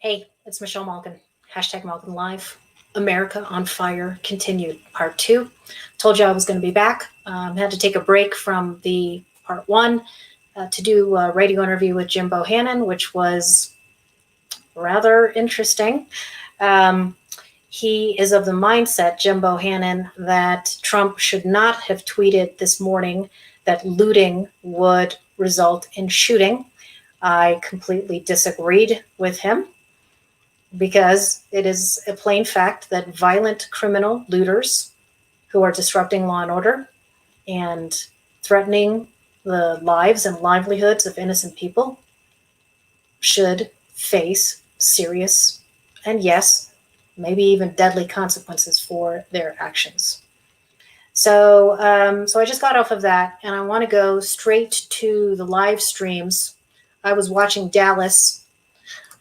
Hey, it's Michelle Malkin. Hashtag Malkin Live. America on Fire continued, part 2. Told you I was going to be back. Had to take a break from the part 1 to do a radio interview with Jim Bohannon, which was rather interesting. He is of the mindset, Jim Bohannon, that Trump should not have tweeted this morning that looting would result in shooting. I completely disagreed with him, because it is a plain fact that violent criminal looters who are disrupting law and order and threatening the lives and livelihoods of innocent people should face serious and, yes, maybe even deadly consequences for their actions. So I just got off of that, and I want to go straight to the live streams. I was watching Dallas.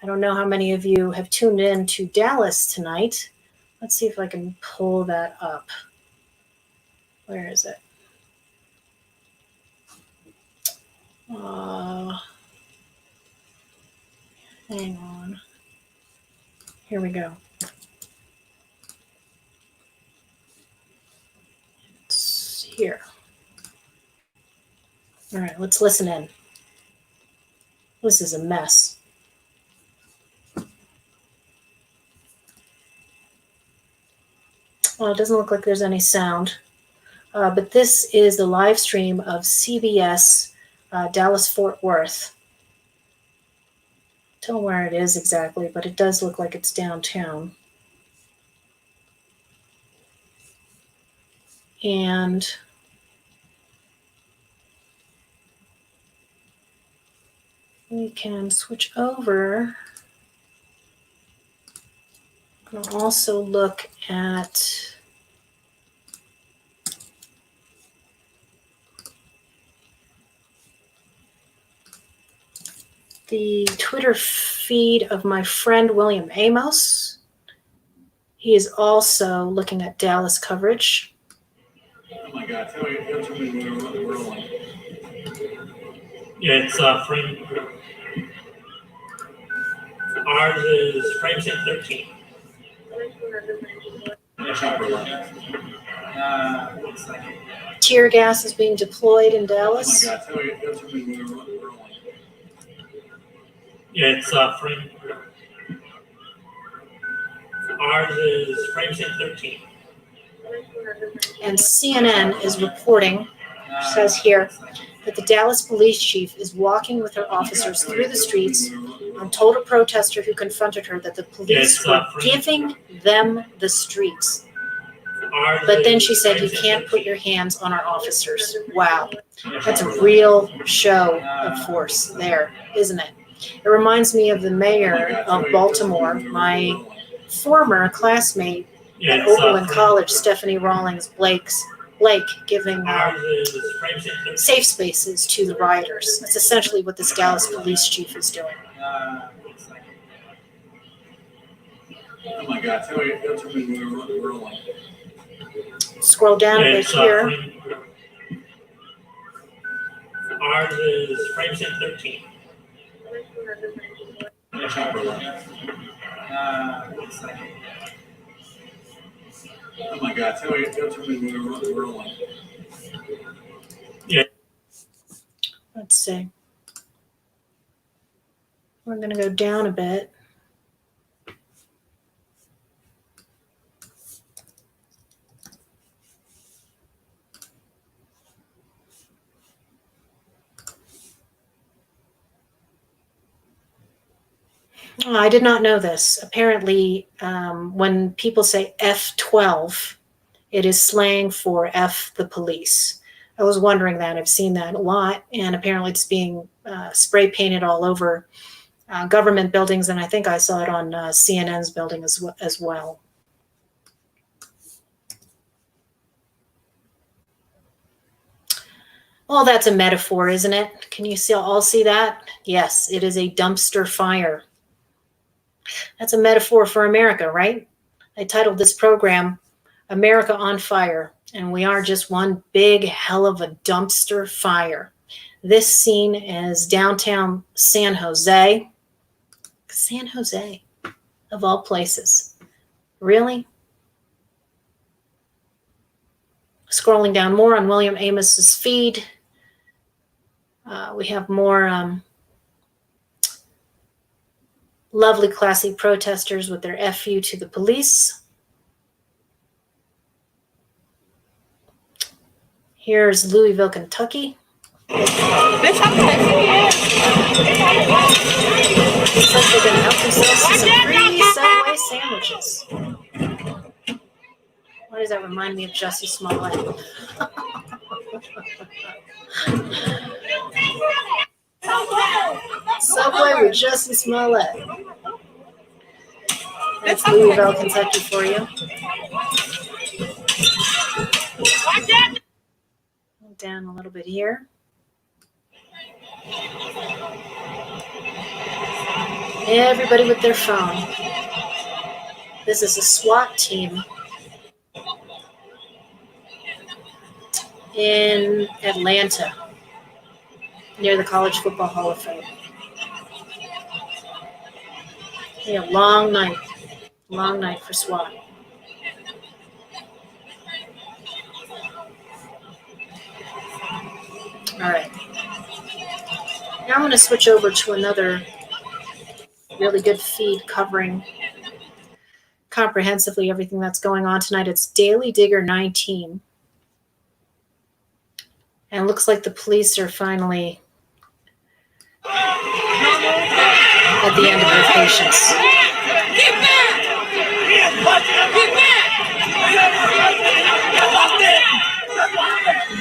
I don't know how many of you have tuned in to Dallas tonight. Let's see if I can pull that up. Where is it? Hang on. Here we go. It's here. All right, let's listen in. This is a mess. Well, it doesn't look like there's any sound, but this is the live stream of CBS Dallas-Fort Worth. Don't know where it is exactly, but it does look like it's downtown. And we can switch over. I'll also look at the Twitter feed of my friend William Amos. He is also looking at Dallas coverage. Oh my God, tell me when we're rolling. Yeah, it's frame. Ours is frame set 13. Tear gas is being deployed in Dallas. Oh my God, tell me when we're rolling. Yeah, it's frame. Ours is frame set 13. And CNN is reporting, says here, that the Dallas police chief is walking with her officers through the streets and told a protester who confronted her that the police were giving them the streets. But then she said, "You can't put your hands on our officers." Wow. That's a real show of force there, isn't it? It reminds me of the mayor of Baltimore, my former classmate at Oberlin College, Stephanie Rawlings Blake, giving safe spaces to the rioters. That's essentially what this Dallas police chief is doing. Oh my God, tell me when we're rolling. Scroll down a bit here. Ours is frame set 13. Oh my God, tell me when we're rolling. Yeah. Let's see. We're going to go down a bit. Oh, I did not know this. Apparently, when people say F12, it is slang for F the police. I was wondering that. I've seen that a lot, and apparently it's being spray painted all over government buildings, and I think I saw it on CNN's building as well. Well, that's a metaphor, isn't it? Can you all see that? Yes, it is a dumpster fire. That's a metaphor for America, right? I titled this program, America on Fire, and we are just one big hell of a dumpster fire. This scene is downtown San Jose. San Jose. of all places. Really? Scrolling down more on William Amos's feed, we have more lovely, classy protesters with their FU to the police. Here's Louisville, Kentucky. Looks like they're going to help themselves to some free Subway sandwiches. Why does that remind me of Jussie Smollett? Subway with Jussie Smollett. That's Louisville, Kentucky for you. Down a little bit here. Everybody with their phone. This is a SWAT team in Atlanta, near the College Football Hall of Fame. Yeah, long night for SWAT. All right. Now I'm going to switch over to another really good feed covering comprehensively everything that's going on tonight. It's Daily Digger 19. And it looks like the police are finally at the end of their patience.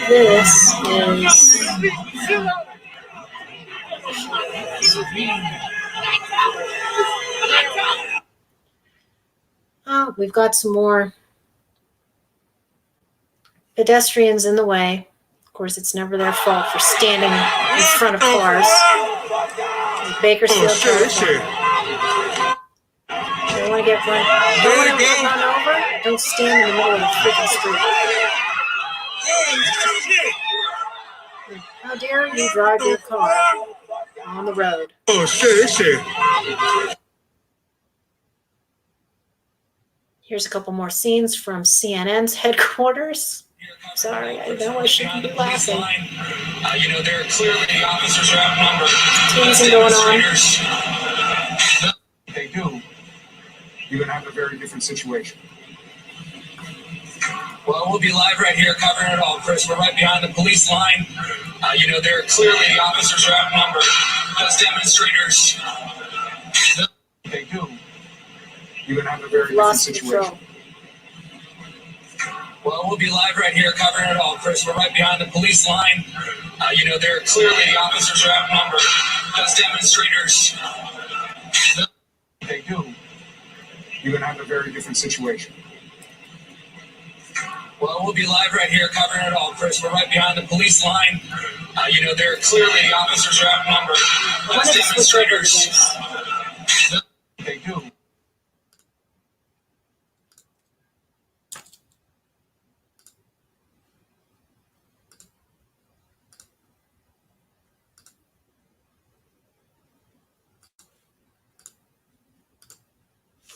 This is oh, we've got some more pedestrians in the way. Of course, it's never their fault for standing in front of cars. Bakersfield Church. Don't want to get run over. Don't stand in the middle of the freaking street. How dare you drive your car on the road? Oh, shit. Here's a couple more scenes from CNN's headquarters. Sorry, I know I shouldn't be laughing. There clearly the officers are outnumbered. Teasing going on. They do. You're going to have a very different situation. Well, we'll be live right here covering it all, Chris. We're right behind the police line. There clearly the officers are outnumbered. Those demonstrators. They do. You're going to have a very different situation. Well, we'll be live right here covering it all, Chris. We're right behind the police line. There clearly the officers are outnumbered. Those demonstrators. They do. You're going to have a very different situation. Well, we'll be live right here covering it all, Chris. We're right behind the police line. There clearly the officers are outnumbered. Those demonstrators. They do.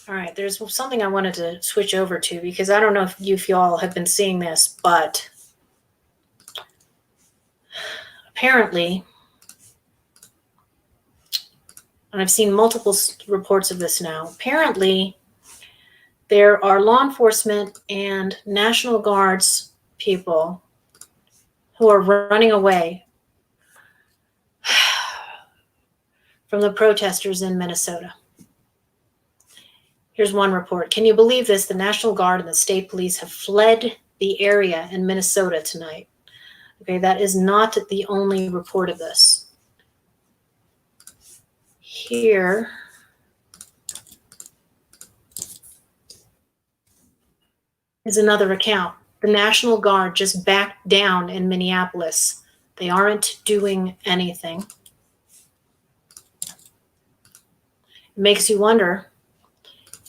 All right, there's something I wanted to switch over to because I don't know if you all have been seeing this, but apparently, and I've seen multiple reports of this now, apparently there are law enforcement and National Guards people who are running away from the protesters in Minnesota. Here's one report. Can you believe this? The National Guard and the state police have fled the area in Minnesota tonight. Okay, that is not the only report of this. Here is another account. The National Guard just backed down in Minneapolis. They aren't doing anything. It makes you wonder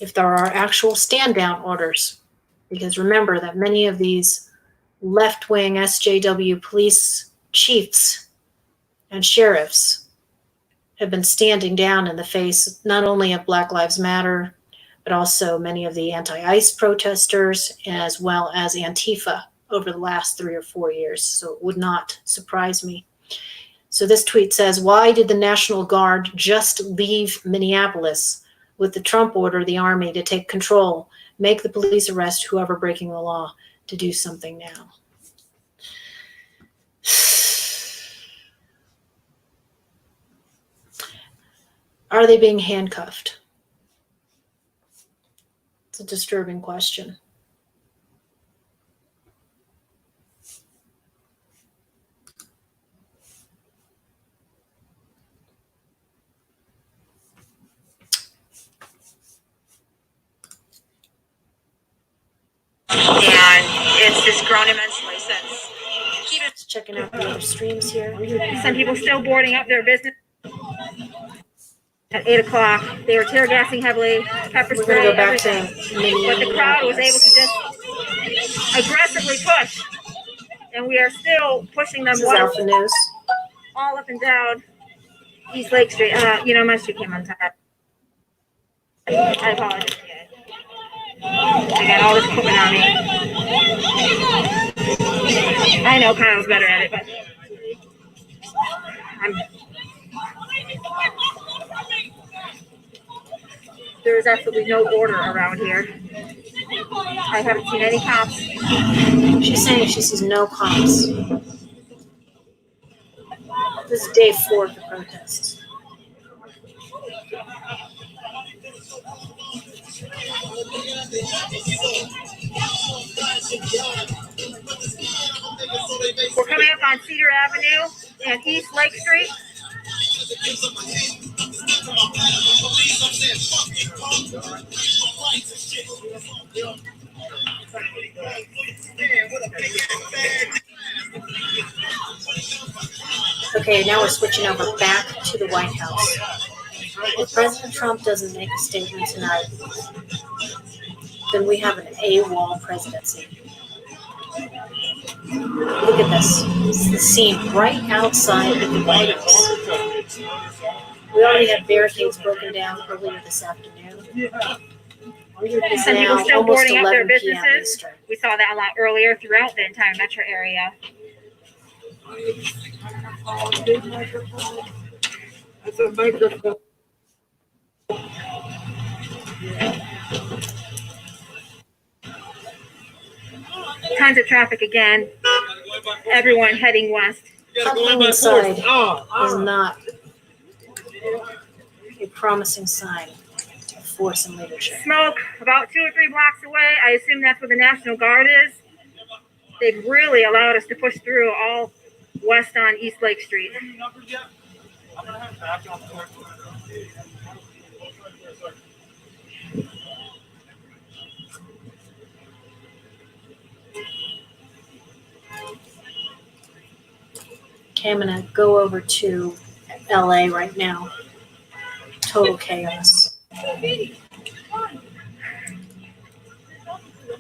if there are actual stand-down orders, because remember that many of these left-wing SJW police chiefs and sheriffs have been standing down in the face not only of Black Lives Matter, but also many of the anti-ICE protesters, as well as Antifa over the last 3 or 4 years. So it would not surprise me. So this tweet says, why did the National Guard just leave Minneapolis? With the Trump order, the army to take control, make the police arrest whoever breaking the law, to do something now. Are they being handcuffed? It's a disturbing question. And it's just grown immensely since. Just checking out the other streams here. Some people still boarding up their business at 8 o'clock. They were tear gassing heavily, pepper We're spray, going to go back to everything. But the crowd was able to just aggressively push. And we are still pushing them This is Alpha News. all up and down East Lake Street. My street came on top. I apologize. I got all this equipment on me. I know Kyle's better at it, but there's absolutely no order around here. I haven't seen any cops. She's saying she sees no cops. This is day 4 of the protests. We're coming up on Cedar Avenue and East Lake Street. Okay, now we're switching over back to the White House. If President Trump doesn't make a statement tonight, then we have an AWOL presidency. Look at this. This is the scene right outside of the White House. We already had barricades broken down earlier this afternoon. It's Some people now still almost boarding up their 11 p.m. businesses. Eastern. We saw that a lot earlier throughout the entire metro area. That's a microphone. Tons of traffic again. Everyone heading west. Huddling inside is not a promising sign of force and leadership. Smoke about 2 or 3 blocks away. I assume that's where the National Guard is. They've really allowed us to push through all west on East Lake Street. Okay, I'm going to go over to LA right now. Total chaos. I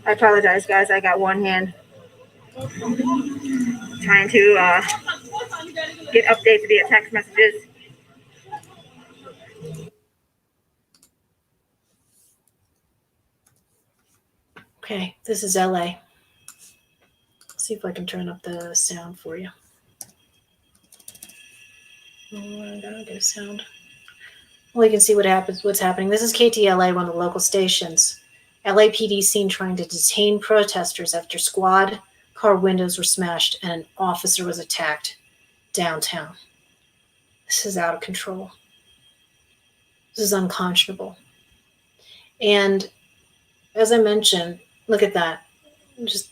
apologize, guys. I got one hand trying to get updates via text messages. Okay, this is LA. Let's see if I can turn up the sound for you. Oh, I gotta get a sound. Well, you can see what's happening. This is KTLA, one of the local stations. LAPD seen trying to detain protesters after squad car windows were smashed and an officer was attacked downtown. This is out of control. This is unconscionable. And as I mentioned, look at that. It was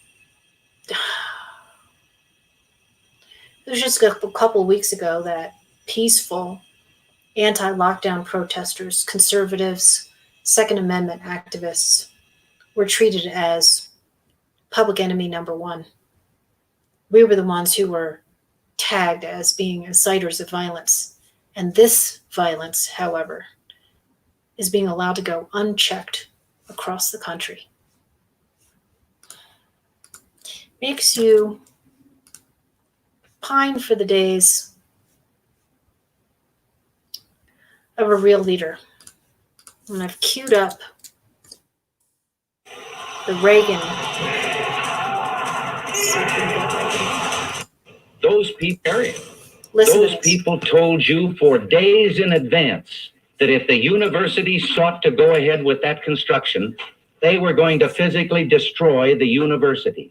just a couple weeks ago that peaceful anti-lockdown protesters, conservatives, Second Amendment activists were treated as public enemy number 1. We were the ones who were tagged as being inciters of violence. And this violence, however, is being allowed to go unchecked across the country. Makes you pine for the days of a real leader. And I've queued up The Reagan. Those people, Listen to those this. people told you for days in advance that if the university sought to go ahead with that construction, they were going to physically destroy the university.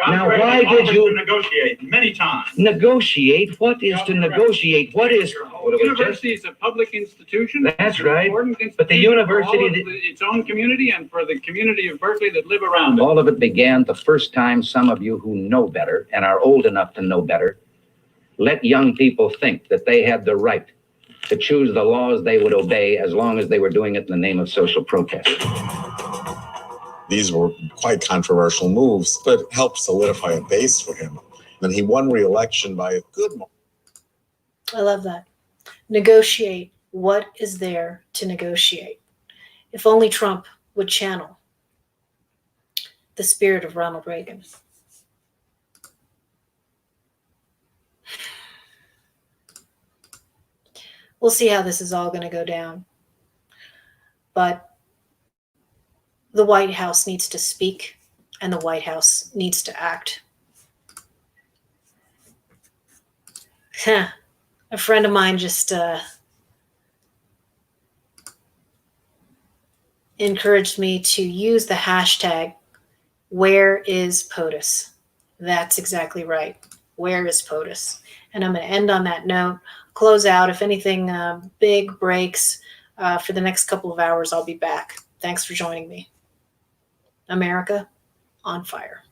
Now, why did you negotiate many times? negotiate? What is to negotiate? What is University is a public institution. That's It's an right. important But the institution for university all of that- its own community and for the community of Berkeley that live around it. all of it began the first time some of you who know better and are old enough to know better let young people think that they had the right to choose the laws they would obey as long as they were doing it in the name of social protest. These were quite controversial moves, but helped solidify a base for him. And he won re-election by a good margin. I love that. Negotiate. What is there to negotiate? If only Trump would channel the spirit of Ronald Reagan. We'll see how this is all going to go down. But the White House needs to speak, and the White House needs to act. A friend of mine just encouraged me to use the hashtag, where is POTUS? That's exactly right. Where is POTUS? And I'm going to end on that note, close out. If anything big breaks for the next couple of hours, I'll be back. Thanks for joining me. America on fire.